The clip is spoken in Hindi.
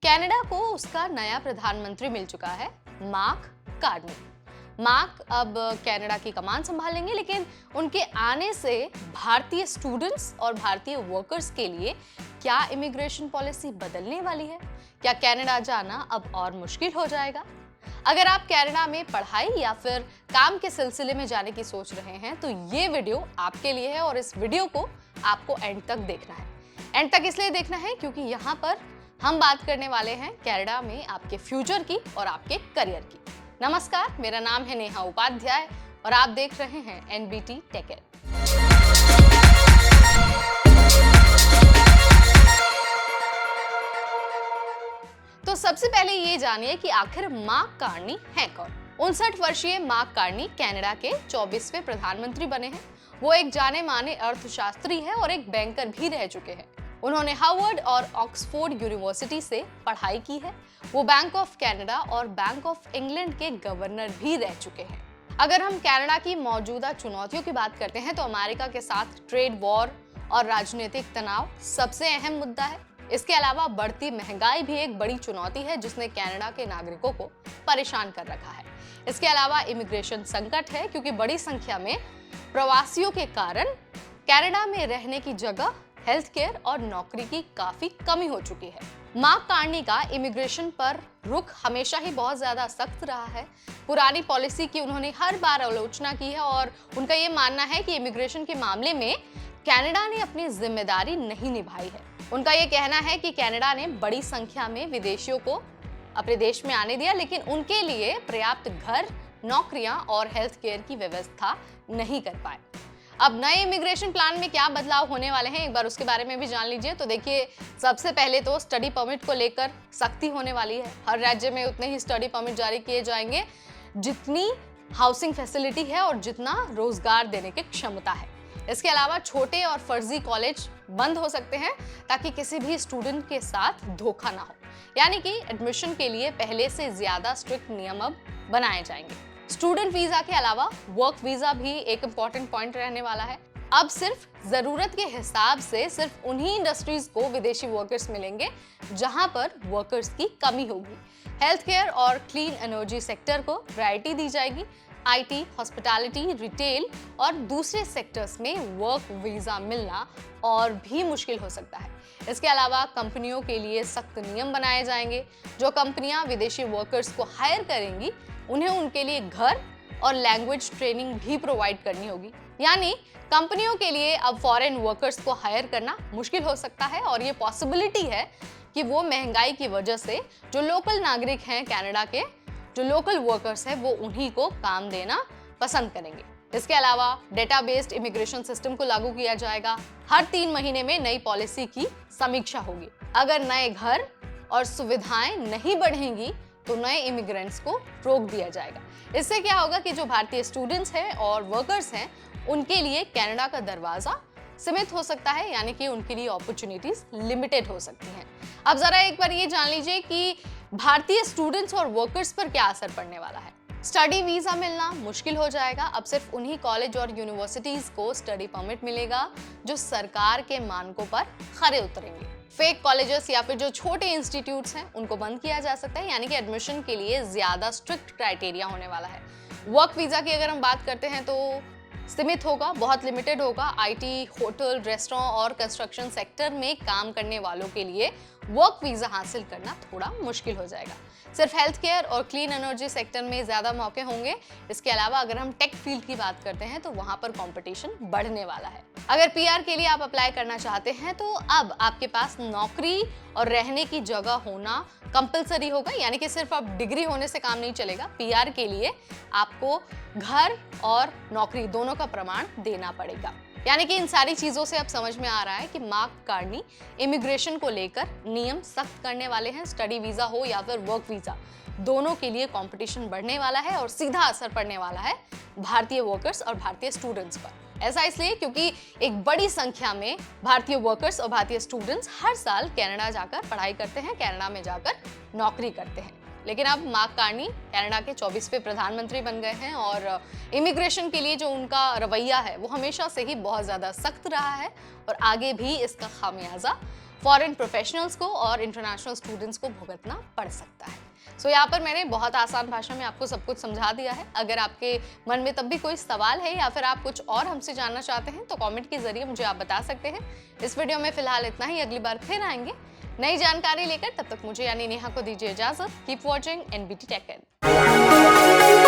कनाडा को उसका नया प्रधानमंत्री मिल चुका है, मार्क कार्नी। मार्क अब कनाडा की कमान संभालेंगे, लेकिन उनके आने से भारतीय स्टूडेंट्स और भारतीय वर्कर्स के लिए क्या इमिग्रेशन पॉलिसी बदलने वाली है? क्या कनाडा जाना अब और मुश्किल हो जाएगा? अगर आप कनाडा में पढ़ाई या फिर काम के सिलसिले में जाने की सोच रहे हैं तो ये वीडियो आपके लिए है और इस वीडियो को आपको एंड तक देखना है। एंड तक इसलिए देखना है क्योंकि यहाँ पर हम बात करने वाले हैं कनाडा में आपके फ्यूचर की और आपके करियर की। नमस्कार, मेरा नाम है नेहा उपाध्याय और आप देख रहे हैं एनबीटी टेक। तो सबसे पहले ये जानिए कि आखिर मार्क कार्नी है कौन। 59 वर्षीय मार्क कार्नी कनाडा के 24वें प्रधानमंत्री बने हैं। वो एक जाने माने अर्थशास्त्री है और एक बैंकर भी रह चुके हैं। उन्होंने हार्वर्ड और ऑक्सफोर्ड यूनिवर्सिटी से पढ़ाई की है। वो बैंक ऑफ कनाडा और बैंक ऑफ इंग्लैंड के गवर्नर भी रह चुके हैं। अगर हम कनाडा की मौजूदा चुनौतियों की बात करते हैं तो अमेरिका के साथ ट्रेड वॉर और राजनीतिक तनाव सबसे अहम मुद्दा है। इसके अलावा बढ़ती महंगाई भी एक बड़ी चुनौती है जिसने कनाडा के नागरिकों को परेशान कर रखा है। इसके अलावा इमिग्रेशन संकट है क्योंकि बड़ी संख्या में प्रवासियों के कारण कनाडा में रहने की जगह, हेल्थ केयर और नौकरी की काफी कमी हो चुकी है। मार्क कार्नी का इमिग्रेशन पर रुख हमेशा ही बहुत ज्यादा सख्त रहा है। पुरानी पॉलिसी की उन्होंने हर बार आलोचना की है और उनका ये मानना है कि इमिग्रेशन के मामले में कनाडा ने अपनी जिम्मेदारी नहीं निभाई है। उनका ये कहना है कि कनाडा ने बड़ी संख्या में विदेशियों को अपने देश में आने दिया, लेकिन उनके लिए पर्याप्त घर, नौकरियां और हेल्थ केयर की व्यवस्था नहीं कर पाए। अब नए इमिग्रेशन प्लान में क्या बदलाव होने वाले हैं, एक बार उसके बारे में भी जान लीजिए। तो देखिए, सबसे पहले तो स्टडी परमिट को लेकर सख्ती होने वाली है। हर राज्य में उतने ही स्टडी परमिट जारी किए जाएंगे जितनी हाउसिंग फैसिलिटी है और जितना रोजगार देने की क्षमता है। इसके अलावा छोटे और फर्जी कॉलेज बंद हो सकते हैं ताकि किसी भी स्टूडेंट के साथ धोखा ना हो। यानी कि एडमिशन के लिए पहले से ज्यादा स्ट्रिक्ट नियम अब बनाए जाएंगे। स्टूडेंट वीजा के अलावा वर्क वीजा भी एक इम्पॉर्टेंट पॉइंट रहने वाला है। अब सिर्फ जरूरत के हिसाब से सिर्फ उन्हीं इंडस्ट्रीज को विदेशी वर्कर्स मिलेंगे जहां पर वर्कर्स की कमी होगी। हेल्थ केयर और क्लीन एनर्जी सेक्टर को प्रायोरिटी दी जाएगी। आईटी, हॉस्पिटैलिटी, रिटेल और दूसरे सेक्टर्स में वर्क वीजा मिलना और भी मुश्किल हो सकता है। इसके अलावा कंपनियों के लिए सख्त नियम बनाए जाएंगे। जो कंपनियां विदेशी वर्कर्स को हायर करेंगी उन्हें उनके लिए घर और लैंग्वेज ट्रेनिंग भी प्रोवाइड करनी होगी। यानी कंपनियों के लिए अब फॉरेन वर्कर्स को हायर करना मुश्किल हो सकता है और ये पॉसिबिलिटी है कि वो महंगाई की वजह से जो लोकल नागरिक हैं कनाडा के, जो लोकल वर्कर्स हैं, वो उन्हीं को काम देना पसंद करेंगे। इसके अलावा डेटा बेस्ड इमिग्रेशन सिस्टम को लागू किया जाएगा। हर 3 महीने में नई पॉलिसी की समीक्षा होगी। अगर नए घर और सुविधाएं नहीं बढ़ेंगी तो नए इमिग्रेंट्स को रोक दिया जाएगा। इससे क्या होगा कि जो भारतीय स्टूडेंट्स हैं और वर्कर्स हैं उनके लिए कनाडा का दरवाजा सीमित हो सकता है, यानी कि उनके लिए अपॉर्चुनिटीज लिमिटेड हो सकती हैं। अब जरा एक बार ये जान लीजिए कि भारतीय स्टूडेंट्स और वर्कर्स पर क्या असर पड़ने वाला है। स्टडी वीजा मिलना मुश्किल हो जाएगा। अब सिर्फ उन्हीं कॉलेज और यूनिवर्सिटीज को स्टडी परमिट मिलेगा जो सरकार के मानकों पर खरे उतरेंगे। फेक कॉलेजेस या फिर जो छोटे इंस्टीट्यूट्स हैं उनको बंद किया जा सकता है, यानी कि एडमिशन के लिए ज्यादा स्ट्रिक्ट क्राइटेरिया होने वाला है। वर्क वीजा की अगर हम बात करते हैं तो सीमित होगा, बहुत लिमिटेड होगा। आईटी, होटल, रेस्टोरेंट और कंस्ट्रक्शन सेक्टर में काम करने वालों के लिए वर्क वीजा हासिल करना थोड़ा मुश्किल हो जाएगा। सिर्फ हेल्थ केयर और क्लीन एनर्जी सेक्टर में ज्यादा मौके होंगे। इसके अलावा अगर हम टेक फील्ड की बात करते हैं तो वहां पर कंपटीशन बढ़ने वाला है। अगर पीआर के लिए आप अप्लाई करना चाहते हैं तो अब आपके पास नौकरी और रहने की जगह होना कंपलसरी होगा, यानी कि सिर्फ अब डिग्री होने से काम नहीं चलेगा। पीआर के लिए आपको घर और नौकरी दोनों का प्रमाण देना पड़ेगा। यानी कि इन सारी चीजों से अब समझ में आ रहा है कि मार्क कार्नी इमिग्रेशन को लेकर नियम सख्त करने वाले हैं। स्टडी वीजा हो या फिर वर्क वीजा, दोनों के लिए कंपटीशन बढ़ने वाला है और सीधा असर पड़ने वाला है भारतीय वर्कर्स और भारतीय स्टूडेंट्स पर। ऐसा इसलिए क्योंकि एक बड़ी संख्या में भारतीय वर्कर्स और भारतीय स्टूडेंट्स हर साल कनाडा जाकर पढ़ाई करते हैं, कनाडा में जाकर नौकरी करते हैं। लेकिन अब मार्क कार्नी कनाडा के 24वें प्रधानमंत्री बन गए हैं और इमिग्रेशन के लिए जो उनका रवैया है वो हमेशा से ही बहुत ज़्यादा सख्त रहा है और आगे भी इसका खामियाजा फॉरेन प्रोफेशनल्स को और इंटरनेशनल स्टूडेंट्स को भुगतना पड़ सकता है। सो यहाँ पर मैंने बहुत आसान भाषा में आपको सब कुछ समझा दिया है। अगर आपके मन में तब भी कोई सवाल है या फिर आप कुछ और हमसे जानना चाहते हैं तो कमेंट के जरिए मुझे आप बता सकते हैं। इस वीडियो में फिलहाल इतना ही, अगली बार फिर आएंगे नई जानकारी लेकर। तब तक मुझे यानी नेहा को दीजिए इजाजत। Keep watching NBT tech add.